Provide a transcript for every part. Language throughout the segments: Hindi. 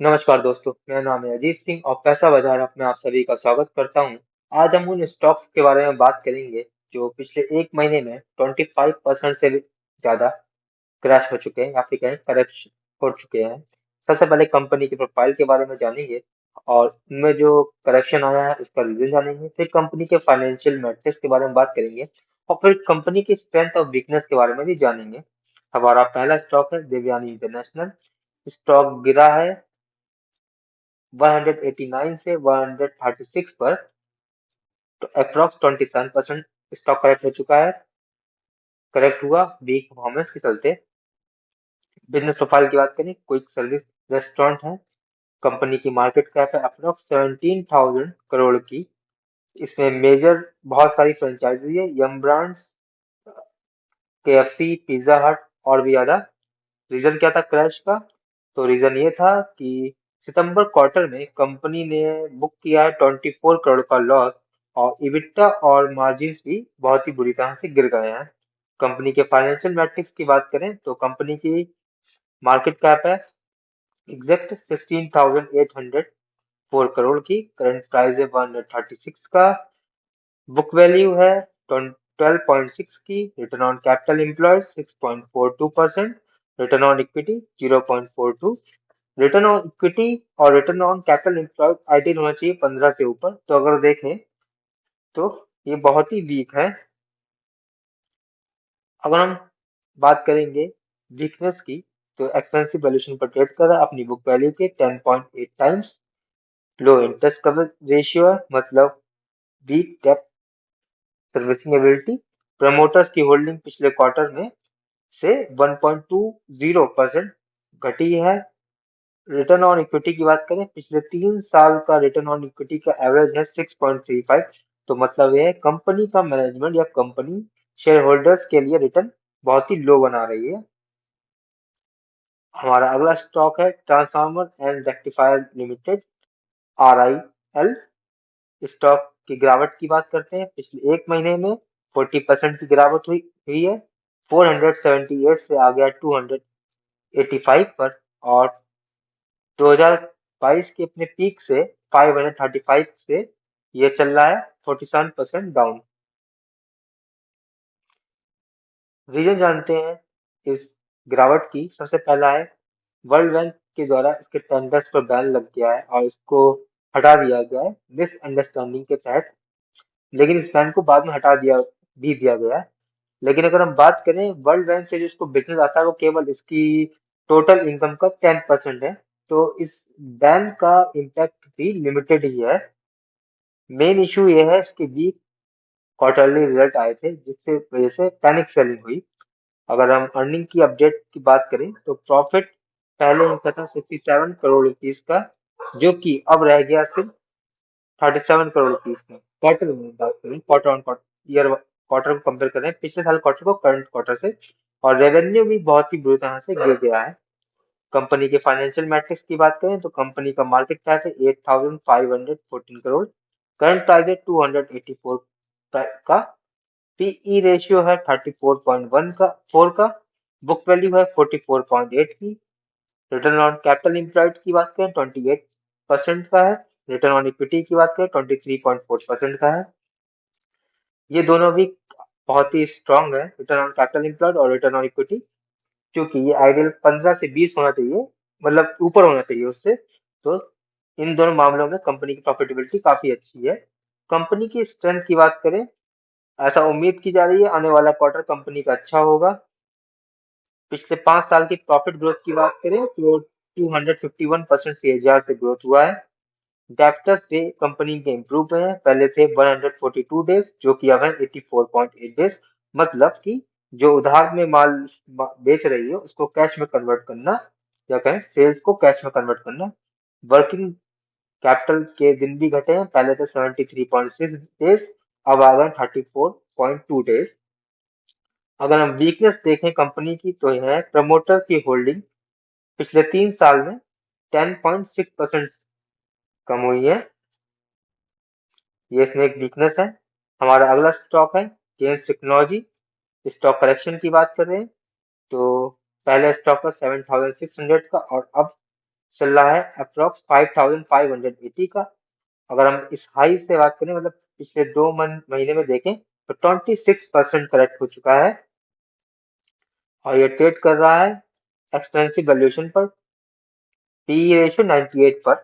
नमस्कार दोस्तों, मेरा नाम है अजीत सिंह और पैसा बाजार में आप सभी का स्वागत करता हूं। आज हम उन स्टॉक्स के बारे में बात करेंगे जो पिछले एक महीने में 25% से भी ज्यादा क्रैश हो चुके हैं या फिर कहें करेक्शन हो चुके हैं। सबसे पहले कंपनी की प्रोफाइल के बारे में जानेंगे और उनमें जो करेक्शन आया है उसका रीजन जानेंगे। फिर कंपनी के फाइनेंशियल मैट्रिक्स के बारे में बात करेंगे और फिर कंपनी की स्ट्रेंथ और वीकनेस के बारे में भी जानेंगे। हमारा पहला स्टॉक है देवयानी इंटरनेशनल। स्टॉक गिरा है 189 से 136 पर, तो अप्रॉक्स 27% स्टॉक करेक्ट हो चुका है। करेक्ट हुआ वीक परफॉर्मेंस के चलते। बिजनेस प्रोफाइल की बात करें, क्विक सर्विस रेस्टोरेंट है। कंपनी की मार्केट कैप है अप्रॉक्स 17,000 करोड़ की। इसमें मेजर बहुत सारी फ्रेंचाइजी है, यम ब्रांड्स, केएफसी, पिज्जा हट और भी ज्यादा। रीजन क्या था क्रैश का? तो रीजन ये था कि सितंबर क्वार्टर में कंपनी ने बुक किया है 24 करोड़ का लॉस और इबिट्टा और मार्जिन्स भी बहुत ही बुरी तरह से गिर गए हैं। कंपनी के फाइनेंशियल मैट्रिक्स की बात करें तो कंपनी की मार्केट कैप है एग्जैक्ट 16,804 करोड़ की। करंट प्राइस है 136 का। बुक वैल्यू है 12.6 की। Return on capital employed 6.42%। Return on equity 0.42। Return on equity और return on capital employed ideal होना चाहिए 15 से ऊपर, तो अगर देखें तो ये बहुत ही वीक है। अगर हम बात करेंगे वीकनेस की, तो एक्सपेंसिव वैल्यूएशन पर ट्रेड कर रहा है अपनी बुक वैल्यू के 10.8 टाइम्स। लो इंटरेस्ट कवरेज रेशियो है, मतलब वीक डेब्ट सर्विसिंग एबिलिटी। प्रमोटर्स की होल्डिंग पिछले क्वार्टर में से 1.20% घटी है। रिटर्न ऑन इक्विटी की बात करें, पिछले 3 साल का रिटर्न ऑन इक्विटी का एवरेज है 6.35। तो मतलब यह है कंपनी का मैनेजमेंट या कंपनी शेयर होल्डर्स के लिए रिटर्न बहुत ही लो बना रही है। हमारा अगला स्टॉक है transformer and rectifier limited, RIL। Stock की गिरावट की बात करते हैं, पिछले एक महीने में 40% की गिरावट हुई हुई है। 478 से आ गया 285 पर, और 2022 के अपने पीक से 535 से ये चल रहा है 47% डाउन। रीजन जानते हैं इस गिरावट की। सबसे पहला है वर्ल्ड बैंक के द्वारा इसके टेंडर्स पर बैन लग गया है और इसको हटा दिया गया है मिसअंडरस्टैंडिंग के तहत। लेकिन इस बैन को बाद में हटा दिया गया है। लेकिन अगर हम बात करें वर्ल्ड बैंक से जिसको बिजनेस आता है वो केवल इसकी टोटल इनकम का 10% है। तो इस बैन का इम्पैक्ट भी लिमिटेड ही है। मेन इशू ये है इसके वीक क्वार्टरली रिजल्ट आए थे जिससे वजह से पैनिक सेलिंग हुई। अगर हम अर्निंग की अपडेट की बात करें तो प्रॉफिट पहले इनका था 67 करोड़ रुपीज का, जो कि अब रह गया सिर्फ 37 करोड़ रुपीज का। क्वार्टर में बात करें, quarter on quarter, year quarter को कंपेयर करें पिछले साल क्वार्टर को करंट क्वार्टर से, और रेवेन्यू भी बहुत ही बुरी तरह से गिर गया है। कंपनी के फाइनेंशियल मैट्रिक्स की बात करें तो कंपनी का मार्केट कैप है 8,514 करोड़। करंट प्राइस है 284 का। पीई रेशियो है 34.1 का 4 का। बुक वैल्यू है 44.8 की। रिटर्न ऑन कैपिटल एम्प्लॉयड की बात करें 28% का है। रिटर्न ऑन इक्विटी की बात करें 23.4% का है। ये दोनों भी बहुत ही स्ट्रांग है, रिटर्न ऑन कैपिटल एम्प्लॉयड और रिटर्न ऑन इक्विटी, क्योंकि ये आइडियल 15 से 20 होना चाहिए, मतलब ऊपर होना चाहिए उससे। तो इन दोनों मामलों में कंपनी की प्रॉफिटेबिलिटी काफी अच्छी है। कंपनी की स्ट्रेंथ की बात करें, ऐसा उम्मीद की जा रही है आने वाला क्वार्टर कंपनी का अच्छा होगा। पिछले 5 साल की प्रॉफिट ग्रोथ की बात करें तो 251% CAGR से ग्रोथ हुआ है। डेब्टर्स डे कंपनी के इम्प्रूव हुए हैं, पहले थे 142 डेज जो कि अब है 84.8 डेज। मतलब कि जो उधार में माल बेच रही है उसको कैश में कन्वर्ट करना, या कहें सेल्स को कैश में कन्वर्ट करना। वर्किंग कैपिटल के दिन भी घटे हैं, पहले थे 73.6 डेज, अब आ गए 34.2 डेज। अगर हम वीकनेस देखें कंपनी की तो यह है प्रमोटर की होल्डिंग पिछले 3 साल में 10.6% कम हुई है। ये इसमें एक वीकनेस है। हमारा अगला स्टॉक है केन्स टेक्नोलॉजी। स्टॉक करेक्शन की बात कर रहे हैं तो पहले स्टॉक था 7,600 का और अब चल रहा है अप्रोक्स 5580 का। अगर हम इस हाई से बात करें, मतलब पिछले 2 महीने में देखें, तो 26% करेक्ट हो चुका है और ये ट्रेड कर रहा है एक्सपेंसिव वैल्यूएशन पर, पी रेशियो 98 पर।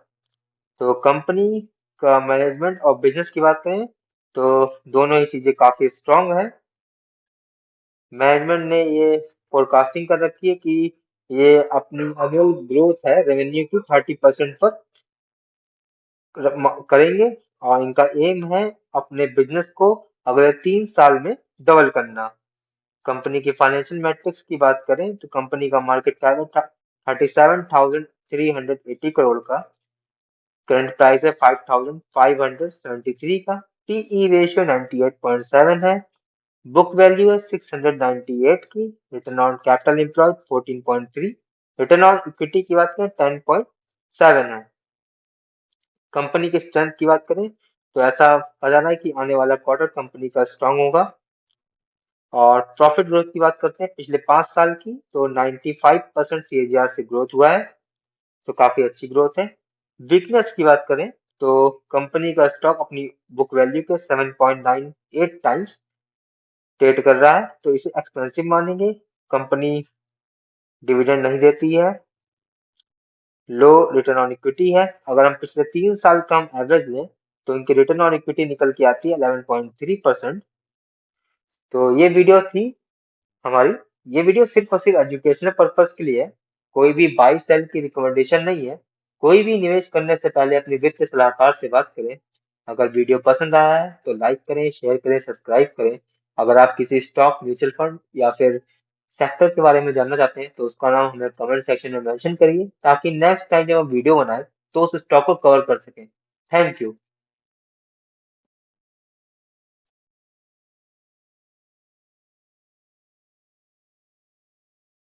तो कंपनी का मैनेजमेंट और बिजनेस की बात करें तो दोनों ही चीजें काफी स्ट्रांग है। मैनेजमेंट ने ये फोरकास्टिंग कर रखी है कि ये अपनी एनुअल ग्रोथ है रेवेन्यू की 30% पर करेंगे और इनका एम है अपने बिजनेस को अगले 3 साल में डबल करना। कंपनी की फाइनेंशियल मैट्रिक्स की बात करें तो कंपनी का मार्केट कैप है 37,380 करोड़ का। करंट प्राइस है 5,573 का। पीई रेशियो 98.7 है। बुक वैल्यू है 698 की। Return on capital employed 14.3। Return on equity की बात करें 10.7 है। कंपनी की स्ट्रेंथ की बात करें तो ऐसा कहा जा रहा है कि आने वाला क्वार्टर कंपनी का स्ट्रांग होगा। और प्रॉफिट ग्रोथ की बात करते हैं पिछले 5 साल की, तो 95% सीएजीआर से ग्रोथ हुआ है, तो काफी अच्छी ग्रोथ है। वीकनेस की बात करें तो कंपनी का स्टॉक अपनी बुक वैल्यू के 7.98 टाइम्स ट्रेड कर रहा है, तो इसे एक्सपेंसिव मानेंगे। कंपनी डिविडेंड नहीं देती है, लो रिटर्न ऑन इक्विटी है। अगर हम पिछले 3 साल का हम एवरेज लें तो इनकी रिटर्न ऑन इक्विटी निकल के आती है 11.3%। तो ये वीडियो थी हमारी। ये वीडियो सिर्फ और सिर्फ एजुकेशनल पर्पज के लिए है, कोई भी बाई सेल की रिकमेंडेशन नहीं है। कोई भी निवेश करने से पहले अपने वित्तीय सलाहकार से बात करें। अगर वीडियो पसंद आया है तो लाइक करें, शेयर करें, सब्सक्राइब करें। अगर आप किसी स्टॉक, म्यूचुअल फंड या फिर सेक्टर के बारे में जानना चाहते हैं तो उसका नाम हमें कमेंट सेक्शन में मेंशन करिए, ताकि नेक्स्ट टाइम जब हम वीडियो बनाए तो उस स्टॉक को कवर कर सकें। Thank you.